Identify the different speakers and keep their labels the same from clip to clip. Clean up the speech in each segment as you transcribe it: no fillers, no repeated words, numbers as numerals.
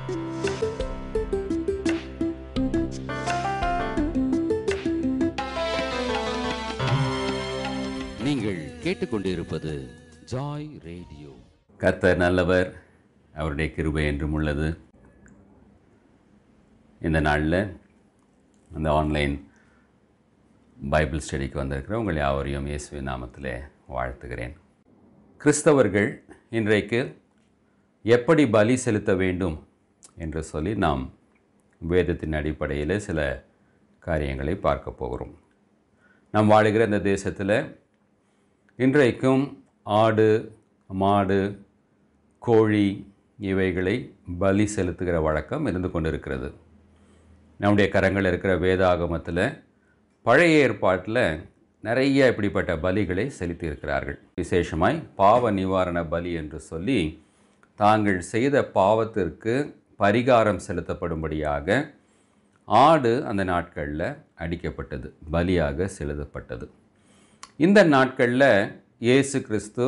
Speaker 1: நீங்கள் கேட்டுக்கொண்டிருப்பது Joy radio.
Speaker 2: கர்த்தர் நல்லவர், அவருடைய கிருபை என்றும் உள்ளது. இந்த நாளில் அந்த ஆன்லைன் பைபிள் ஸ்டடிக்கு வந்திருக்கிற உங்கள் யாவரையும் இயேசுவின் நாமத்திலே வாழ்த்துகிறேன். கிறிஸ்தவர்கள் இன்றைக்கு எப்படி பலி செலுத்த வேண்டும் என்று சொல்லி நாம் வேதத்தின் அடிப்படையில் சில காரியங்களை பார்க்க போகிறோம். நாம் வாழுகிற இந்த தேசத்தில் இன்றைக்கும் ஆடு, மாடு, கோழி இவைகளை பலி செலுத்துகிற வழக்கம் இருந்து கொண்டிருக்கிறது. நம்முடைய கரங்கள் இருக்கிற வேதாகமத்தில் பழைய ஏற்பாட்டில் நிறைய இப்படிப்பட்ட பலிகளை செலுத்தியிருக்கிறார்கள். விசேஷமாய் பாவ நிவாரண பலி என்று சொல்லி தாங்கள் செய்த பாவத்திற்கு பரிகாரம் செலுத்தப்படும்படியாக ஆடு அந்த நாட்களில் அடிக்கப்பட்டது, பலியாக செலுத்தப்பட்டது. இந்த நாட்களில் இயேசு கிறிஸ்து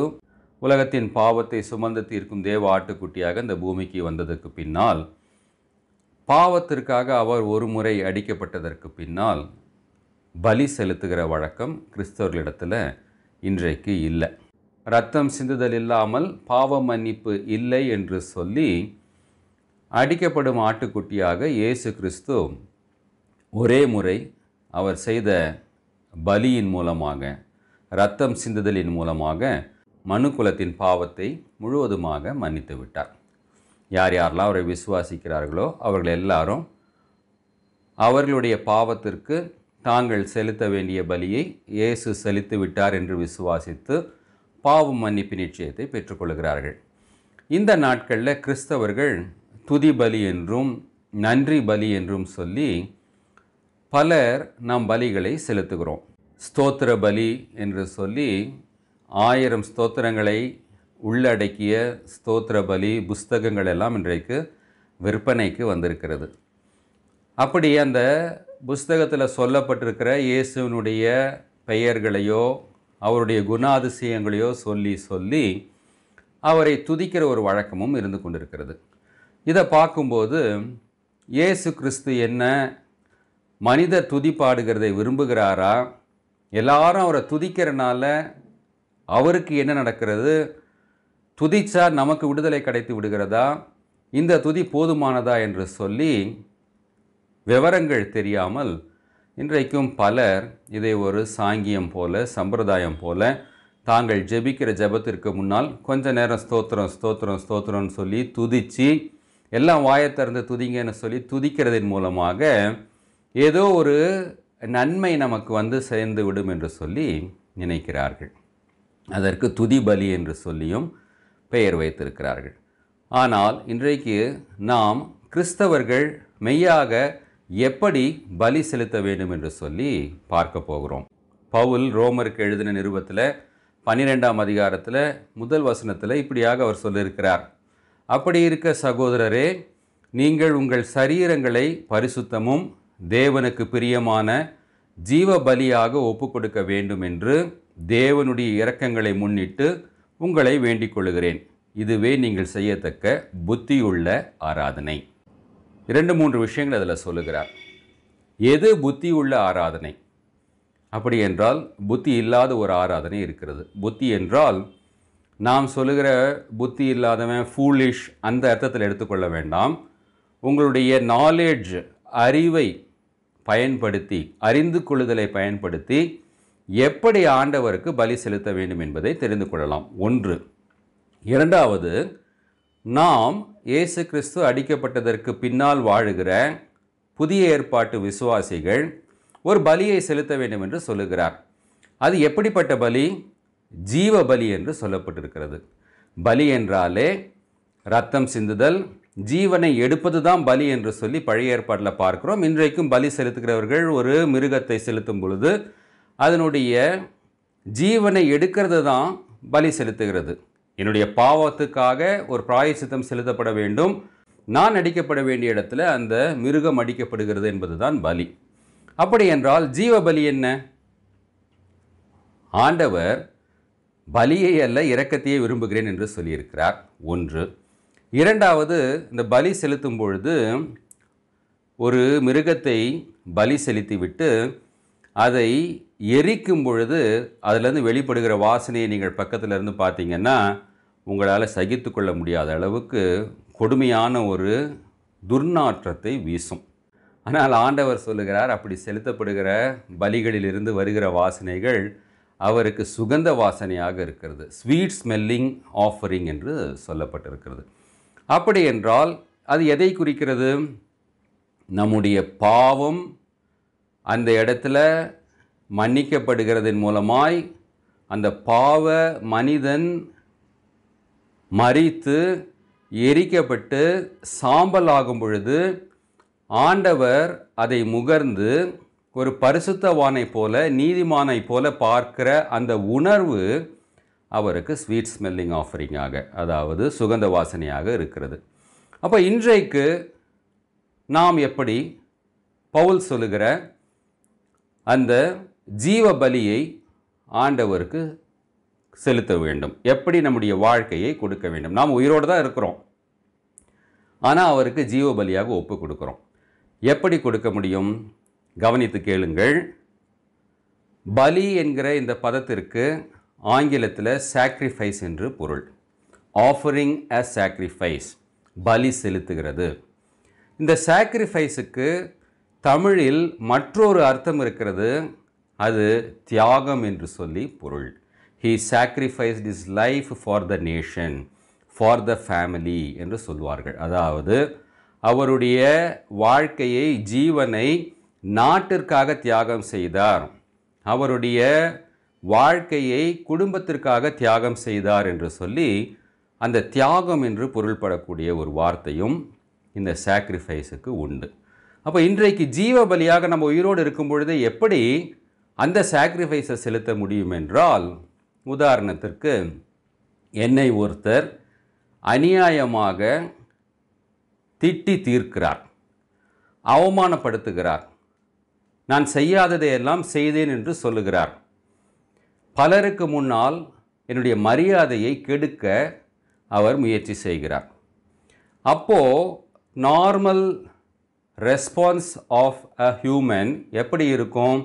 Speaker 2: உலகத்தின் பாவத்தை சுமந்து தீர்க்கும் தேவ ஆட்டுக்குட்டியாக இந்த பூமிக்கு வந்ததற்கு பின்னால், பாவத்திற்காக அவர் ஒரு முறை அடிக்கப்பட்டதற்கு பின்னால் பலி செலுத்துகிற வழக்கம் கிறிஸ்தவர்களிடத்தில் இன்றைக்கு இல்லை. இரத்தம் சிந்துதல் இல்லாமல் பாவ மன்னிப்பு இல்லை என்று சொல்லி அடிக்கப்படும் ஆட்டுக்குட்டியாக இயேசு கிறிஸ்து ஒரே முறை அவர் செய்த பலியின் மூலமாக, இரத்தம் சிந்துதலின் மூலமாக மனுக்குலத்தின் பாவத்தை முழுவதுமாக மன்னித்து விட்டார். யார் யாரெல்லாம் அவரை விசுவாசிக்கிறார்களோ அவர்கள் எல்லாரும் அவர்களுடைய பாவத்திற்கு தாங்கள் செலுத்த வேண்டிய பலியை இயேசு செலுத்தி விட்டார் என்று விசுவாசித்து பாவ மன்னிப்பு நிச்சயத்தை பெற்றுக்கொள்கிறார்கள். இந்த நாட்களில் கிறிஸ்தவர்கள் துதி பலி என்றும் நன்றி பலி என்றும் சொல்லி பலர் நாம் பலிகளை செலுத்துகிறோம். ஸ்தோத்திர பலி என்று சொல்லி 1000 ஸ்தோத்திரங்களை உள்ளடக்கிய ஸ்தோத்திர பலி புஸ்தகங்கள் எல்லாம் இன்றைக்கு விற்பனைக்கு வந்திருக்கிறது. அப்படி அந்த புஸ்தகத்தில் சொல்லப்பட்டிருக்கிற இயேசுவினுடைய பெயர்களையோ அவருடைய குணாதிசயங்களையோ சொல்லி அவரை துதிக்கிற ஒரு வழக்கமும் இருந்து கொண்டிருக்கிறது. இதை பார்க்கும்போது இயேசு கிறிஸ்து என்ன மனித துதி பாடுகிறதை விரும்புகிறாரா? எல்லாரும் அவரை துதிக்கிறனால அவருக்கு என்ன நடக்கிறது? துதிச்சா நமக்கு விடுதலை கிடைத்து விடுகிறதா? இந்த துதி போதுமானதா என்று சொல்லி விவரங்கள் தெரியாமல் இன்றைக்கும் பலர் இதை ஒரு சாங்கியம் போல, சம்பிரதாயம் போல, தாங்கள் ஜெபிக்கிற ஜெபத்திற்கு முன்னால் கொஞ்ச நேரம் ஸ்தோத்திரம் ஸ்தோத்திரம் ஸ்தோத்திரம்னு சொல்லி துதித்து எல்லாம் வாயத்திறந்து துதிங்கன்னு சொல்லி துதிக்கிறதன் மூலமாக ஏதோ ஒரு நன்மை நமக்கு வந்து சேர்ந்து விடும் என்று சொல்லி நினைக்கிறார்கள். அதற்கு துதி பலி என்று சொல்லியும் பெயர் வைத்திருக்கிறார்கள். ஆனால் இன்றைக்கு நாம் கிறிஸ்தவர்கள் மெய்யாக எப்படி பலி செலுத்த வேண்டும் என்று சொல்லி பார்க்க போகிறோம். பவுல் ரோமருக்கு எழுதின நிருபத்தில் 12ஆம் அதிகாரத்தில் முதல் வசனத்தில் இப்படியாக அவர் சொல்லியிருக்கிறார். அப்படி இருக்க சகோதரரே, நீங்கள் உங்கள் சரீரங்களை பரிசுத்தமும் தேவனுக்கு பிரியமான ஜீவ பலியாக ஒப்பு கொடுக்க வேண்டும் என்று தேவனுடைய இரக்கங்களை முன்னிட்டு உங்களை வேண்டிக் கொள்கிறேன். இதுவே நீங்கள் செய்யத்தக்க புத்தியுள்ள ஆராதனை. 2-3 விஷயங்கள் அதில் சொல்லுகிறார். எது புத்தியுள்ள ஆராதனை? அப்படி என்றால் புத்தி இல்லாத ஒரு ஆராதனை இருக்கிறது. புத்தி என்றால் நாம் சொல்லுகிற புத்தி இல்லாதவன், ஃபூலிஷ், அந்த அர்த்தத்தில் எடுத்துக்கொள்ள வேண்டாம். உங்களுடைய நாலேஜ், அறிவை பயன்படுத்தி, அறிந்து கொள்ளுதலை பயன்படுத்தி எப்படி ஆண்டவருக்கு பலி செலுத்த வேண்டும் என்பதை தெரிந்து கொள்ளலாம். 1. 2வது, நாம் இயேசு கிறிஸ்து அடிக்கப்பட்டதற்கு பின்னால் வாழுகிற புதிய ஏற்பாட்டு விசுவாசிகள் ஒரு பலியை செலுத்த வேண்டும் என்று சொல்லுகிறார். அது எப்படிப்பட்ட பலி? ஜீவ பலி என்று சொல்லப்பட்டிருக்கிறது. பலி என்றாலே இரத்தம் சிந்துதல், ஜீவனை எடுப்பது தான் பலி என்று சொல்லி பழைய ஏற்பாட்டில் பார்க்கிறோம். இன்றைக்கும் பலி செலுத்துகிறவர்கள் ஒரு மிருகத்தை செலுத்தும் பொழுது அதனுடைய ஜீவனை எடுக்கிறது தான் பலி செலுத்துகிறது. என்னுடைய பாவத்துக்காக ஒரு பிராயச்சித்தம் செலுத்தப்பட வேண்டும், நான் அடிக்கப்பட வேண்டிய இடத்துல அந்த மிருகம் அடிக்கப்படுகிறது என்பதுதான் பலி. அப்படி என்றால் ஜீவ பலி என்ன? ஆண்டவர் பலியை அல்ல இரக்கத்தையே விரும்புகிறேன் என்று சொல்லியிருக்கிறார். 1. இரண்டாவது, இந்த பலி செலுத்தும் பொழுது ஒரு மிருகத்தை பலி செலுத்திவிட்டு அதை எரிக்கும் பொழுது அதிலிருந்து வெளிப்படுகிற வாசனையை நீங்கள் பக்கத்தில் இருந்து பார்த்தீங்கன்னா உங்களால் சகித்து கொள்ள முடியாத அளவுக்கு கொடுமையான ஒரு துர்நாற்றத்தை வீசும். ஆனால் ஆண்டவர் சொல்லுகிறார், அப்படி செலுத்தப்படுகிற பலிகளிலிருந்து வருகிற வாசனைகள் அவருக்கு சுகந்த வாசனையாக இருக்கிறது. ஸ்வீட் ஸ்மெல்லிங் ஆஃபரிங் என்று சொல்லப்பட்டிருக்கிறது. அப்படி என்றால் அது எதை குறிக்கிறது? நம்முடைய பாவம் அந்த இடத்துல மன்னிக்கப்படுகிறதன் மூலமாய் அந்த பாவ மனிதன் மரித்து எரிக்கப்பட்டு சாம்பல் ஆகும் பொழுது ஆண்டவர் அதை முகர்ந்து ஒரு பரிசுத்தவானை போல நீதிமானை போல பார்க்கிற அந்த உணர்வு அவருக்கு ஸ்வீட் ஸ்மெல்லிங் ஆஃபரிங்காக, அதாவது சுகந்த வாசனையாக இருக்கிறது. அப்போ இன்றைக்கு நாம் எப்படி பவுல் சொல்லுகிற அந்த ஜீவ பலியை ஆண்டவருக்கு செலுத்த வேண்டும், எப்படி நம்முடைய வாழ்க்கையை கொடுக்க வேண்டும்? நாம் உயிரோடு தான் இருக்கிறோம், ஆனால் அவருக்கு ஜீவ பலியாக ஒப்பு கொடுக்குறோம். எப்படி கொடுக்க முடியும்? கவனித்து கேளுங்கள். பலி என்கிற இந்த பதத்திற்கு ஆங்கிலத்தில் சாக்ரிஃபைஸ் என்று பொருள். ஆஃபரிங் அ சாக்ரிஃபைஸ், பலி செலுத்துகிறது. இந்த சாக்ரிஃபைஸுக்கு தமிழில் மற்றொரு அர்த்தம் இருக்கிறது, அது தியாகம் என்று சொல்லி பொருள். He sacrificed his life for the nation, for the family என்று சொல்வார்கள். அதாவது அவருடைய வாழ்க்கையை, ஜீவனை நாட்டிற்காக தியாகம் செய்தார், அவருடைய வாழ்க்கையை குடும்பத்திற்காக தியாகம் செய்தார் என்று சொல்லி அந்த தியாகம் என்று பொருள்படக்கூடிய ஒரு வார்த்தையும் இந்த சாக்ரிஃபைஸுக்கு உண்டு. அப்போ இன்றைக்கு ஜீவ பலியாக நம்ம உயிரோடு இருக்கும் பொழுது எப்படி அந்த சாக்ரிஃபைஸை செலுத்த முடியும் என்றால், உதாரணத்திற்கு என்னை ஒருத்தர் அநியாயமாக திட்டி தீர்க்கிறார், அவமானப்படுத்துகிறார், நான் செய்யாததையெல்லாம் செய்தேன் என்று சொல்லுகிறார், பலருக்கு முன்னால் என்னுடைய மரியாதையை கெடுக்க அவர் முயற்சி செய்கிறார். அப்போது normal response of a human எப்படி இருக்கும்?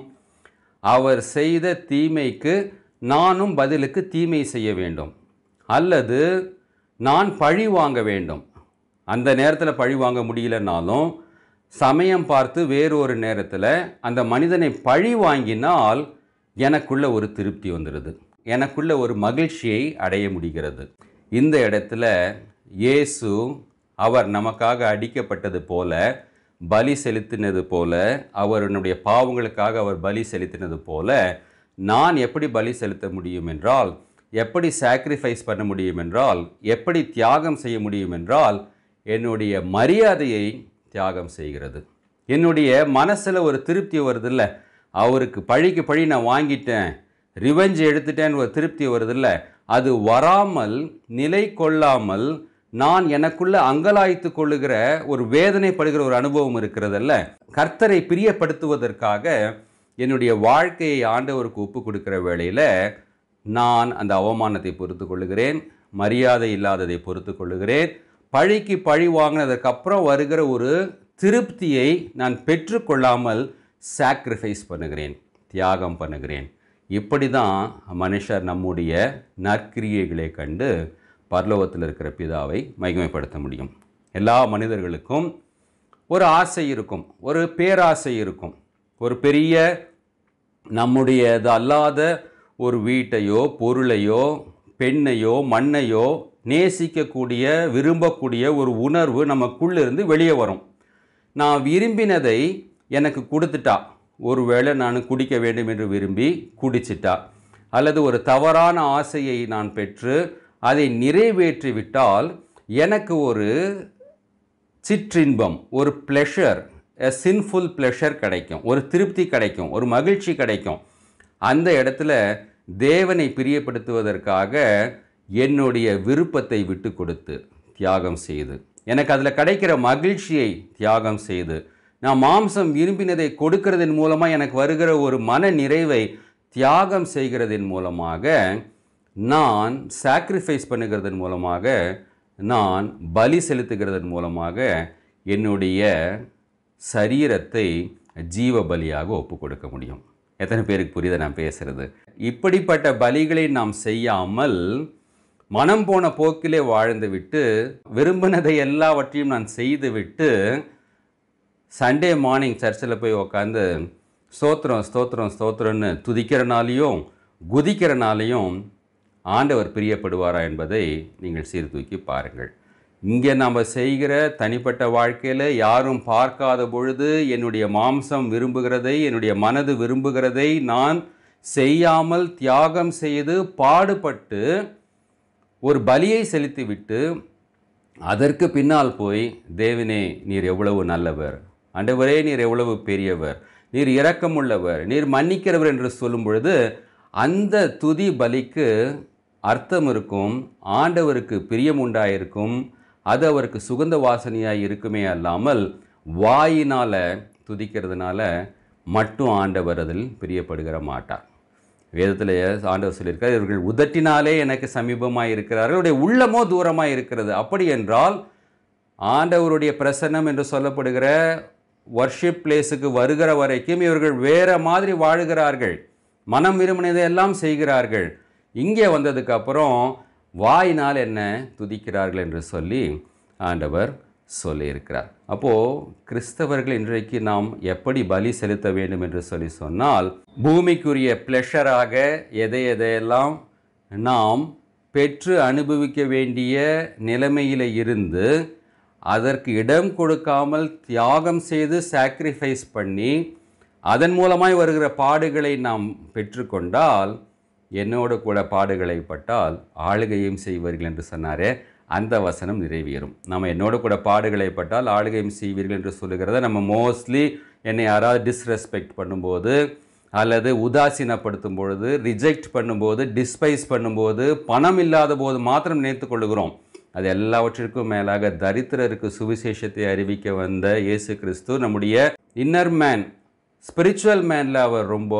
Speaker 2: அவர் செய்த தீமைக்கு நானும் பதிலுக்கு தீமை செய்ய வேண்டும், அல்லது நான் பழி வாங்க வேண்டும். அந்த நேரத்தில் பழி வாங்க முடியலனாலும் சமயம் பார்த்து வேறொரு நேரத்தில் அந்த மனிதனை பழி வாங்கினால் எனக்குள்ள ஒரு திருப்தி வந்துடுது, எனக்குள்ள ஒரு மகிழ்ச்சியை அடைய முடிகிறது. இந்த இடத்துல இயேசு அவர் நமக்காக அடிக்கப்பட்டது போல, பலி செலுத்தினது போல, அவருடைய பாவங்களுக்காக அவர் பலி செலுத்தினது போல நான் எப்படி பலி செலுத்த முடியும் என்றால், எப்படி சாக்ரிஃபைஸ் பண்ண முடியும் என்றால், எப்படி தியாகம் செய்ய முடியும் என்றால், என்னுடைய மரியாதையை தியாகம் செய்கிறது. என்னுடைய மனசில் ஒரு திருப்தி வருதில்ல, அவருக்கு பழிக்கு பழி நான் வாங்கிட்டேன், ரிவெஞ்ச் எடுத்துட்டேன்னு ஒரு திருப்தி வருதில்ல, அது வராமல் நிலை கொள்ளாமல் நான் எனக்குள்ள அங்கலாய்த்து கொள்ளுகிற ஒரு வேதனைப்படுகிற ஒரு அனுபவம் இருக்கிறதல்ல. கர்த்தரை பிரியப்படுத்துவதற்காக என்னுடைய வாழ்க்கையை ஆண்டவருக்கு ஒப்பு கொடுக்கிற வேளையில் நான் அந்த அவமானத்தை பொறுத்து கொள்ளுகிறேன், மரியாதை இல்லாததை பொறுத்து கொள்ளுகிறேன், பழிக்கு பழி வாங்கினதுக்கப்புறம் வருகிற ஒரு திருப்தியை நான் பெற்றுக்கொள்ளாமல் சாக்ரிஃபைஸ் பண்ணுகிறேன், தியாகம் பண்ணுகிறேன். இப்படி தான் மனுஷர் நம்முடைய நற்கிரியைகளை கண்டு பரலோகத்தில் இருக்கிற பிதாவை மகிமைப்படுத்த முடியும். எல்லா மனிதர்களுக்கும் ஒரு ஆசை இருக்கும், ஒரு பேராசை இருக்கும். ஒரு பெரிய நம்முடையது அல்லாத ஒரு வீட்டையோ பொருளையோ பெண்ணையோ மண்ணையோ நேசிக்கக்கூடிய விரும்பக்கூடிய ஒரு உணர்வு நமக்குள்ளிருந்து வெளியே வரும். நான் விரும்பினதை எனக்கு கொடுத்துட்டா, ஒருவேளை நான் குடிக்க வேண்டும் என்று விரும்பி குடிச்சிட்டா, அல்லது ஒரு தவறான ஆசையை நான் பெற்று அதை நிறைவேற்றிவிட்டால் எனக்கு ஒரு சிற்றின்பம், ஒரு ப்ளெஷர், சின்ஃபுல் ப்ளெஷர் கிடைக்கும், ஒரு திருப்தி கிடைக்கும், ஒரு மகிழ்ச்சி கிடைக்கும். அந்த இடத்துல தேவனை பிரியப்படுத்துவதற்காக என்னுடைய விருப்பத்தை விட்டு கொடுத்து தியாகம் செய்து, எனக்கு அதில் கிடைக்கிற மகிழ்ச்சியை தியாகம் செய்து, நான் மாம்சம் விரும்பினதை கொடுக்கிறதன் மூலமாக எனக்கு வருகிற ஒரு மன நிறைவை தியாகம் செய்கிறதன் மூலமாக, நான் சாக்ரிஃபைஸ் பண்ணுகிறதன் மூலமாக நான் பலி செலுத்துகிறதன் மூலமாக என்னுடைய சரீரத்தை ஜீவ பலியாக ஒப்பு கொடுக்க முடியும். எத்தனை பேருக்கு புரியுது நான் பேசுகிறது? இப்படிப்பட்ட பலிகளை நாம் செய்யாமல் மனம் போன போக்கிலே வாழ்ந்து விட்டு விரும்பினதை எல்லாவற்றையும் நான் செய்து விட்டு சண்டே மார்னிங் சர்ச்சில் போய் உக்காந்து ஸ்தோத்திரம் ஸ்தோத்திரம் ஸ்தோத்திரம்னு துதிக்கிறனாலையும் குதிக்கிறனாலையும் ஆண்டவர் பிரியப்படுவாரா என்பதை நீங்கள் சீர்தூக்கி பாருங்கள். இங்கே நாம் செய்கிற தனிப்பட்ட வாழ்க்கையில் யாரும் பார்க்காத பொழுது என்னுடைய மாம்சம் விரும்புகிறதை, என்னுடைய மனது விரும்புகிறதை நான் செய்யாமல் தியாகம் செய்து பாடுபட்டு ஒரு பலியை செலுத்திவிட்டு அதற்கு பின்னால் போய் தேவனே நீர் எவ்வளவு நல்லவர், ஆண்டவரே நீர் எவ்வளவு பெரியவர், நீர் இரக்கமுள்ளவர், நீர் மன்னிக்கிறவர் என்று சொல்லும் பொழுது அந்த துதி பலிக்கு அர்த்தம் இருக்கும், ஆண்டவருக்கு பிரியம் உண்டாயிருக்கும், அது அவருக்கு சுகந்த வாசனையாக இருக்குமே அல்லாமல் வாயினால் துதிக்கிறதுனால மட்டும் ஆண்டவர் அதில் பிரியப்படுகிற மாட்டார். வேதத்தில் ஆண்டவர் சொல்லியிருக்கார், இவர்கள் உதட்டினாலே எனக்கு சமீபமாக இருக்கிறார்கள், அவருடைய உள்ளமோ தூரமாக இருக்கிறது. அப்படி என்றால் ஆண்டவருடைய பிரசன்னம் என்று சொல்லப்படுகிற வர்ஷிப் பிளேஸுக்கு வருகிற வரைக்கும் இவர்கள் வேறு மாதிரி வாழுகிறார்கள், மனம் விரும்பினதை எல்லாம் செய்கிறார்கள். இங்கே வந்ததுக்கப்புறம் வாயினால் என்ன துதிக்கிறார்கள் என்று சொல்லி ஆண்டவர் சொல்லியிருக்கிறார். அப்போது கிறிஸ்தவர்கள் இன்றைக்கு நாம் எப்படி பலி செலுத்த வேண்டும் என்று சொல்லி சொன்னால், பூமிக்குரிய ப்ளஷராக எதையெல்லாம் நாம் பெற்று அனுபவிக்க வேண்டிய நிலைமையில் இருந்து அதற்கு இடம் கொடுக்காமல் தியாகம் செய்து சாக்ரிஃபைஸ் பண்ணி அதன் மூலமாய் வருகிற பாடுகளை நாம் பெற்றுக்கொண்டால், என்னோடு கூட பாடுகளை பட்டால் ஆளுகையும் செய்வீர்கள் என்று சொன்னாரே, அந்த வசனம் நிறைவேறும். நம்ம என்னோடு கூட பாடுகளை பட்டால் ஆளுகையும் செய்வீர்கள் என்று சொல்லுகிறத நம்ம மோஸ்ட்லி என்னை யாராவது டிஸ்ரெஸ்பெக்ட் பண்ணும்போது அல்லது உதாசீனப்படுத்தும் பொழுது, ரிஜெக்ட் பண்ணும்போது, டிஸ்பைஸ் பண்ணும்போது, பணம் இல்லாத போது மாத்திரம் நினைத்து கொள்ளுகிறோம். அது எல்லாவற்றிற்கும் மேலாக தரித்திரருக்கு சுவிசேஷத்தை அறிவிக்க வந்த இயேசு கிறிஸ்து நம்முடைய இன்னர் மேன், ஸ்பிரிச்சுவல் மேனில் அவர் ரொம்ப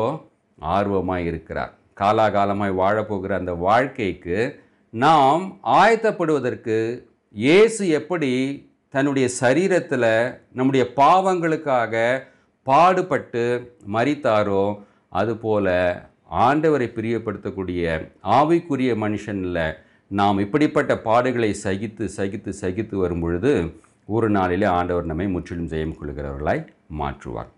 Speaker 2: ஆர்வமாக இருக்கிறார். காலாகாலமாய் வாழப்போகிற அந்த வாழ்க்கைக்கு நாம் ஆயத்தப்படுவதற்கு இயேசு எப்படி தன்னுடைய சரீரத்தில் நம்முடைய பாவங்களுக்காக பாடுபட்டு மரித்தாரோ, அதுபோல ஆண்டவரை பிரியப்படுத்தக்கூடிய ஆவிக்குரிய மனுஷனில் நாம் இப்படிப்பட்ட பாடுகளை சகித்து சகித்து சகித்து வரும் பொழுது ஒரு நாளிலே ஆண்டவர் நம்மை முற்றிலும் ஜெயம் கொள்கிறவர்களாய் மாற்றுவார்.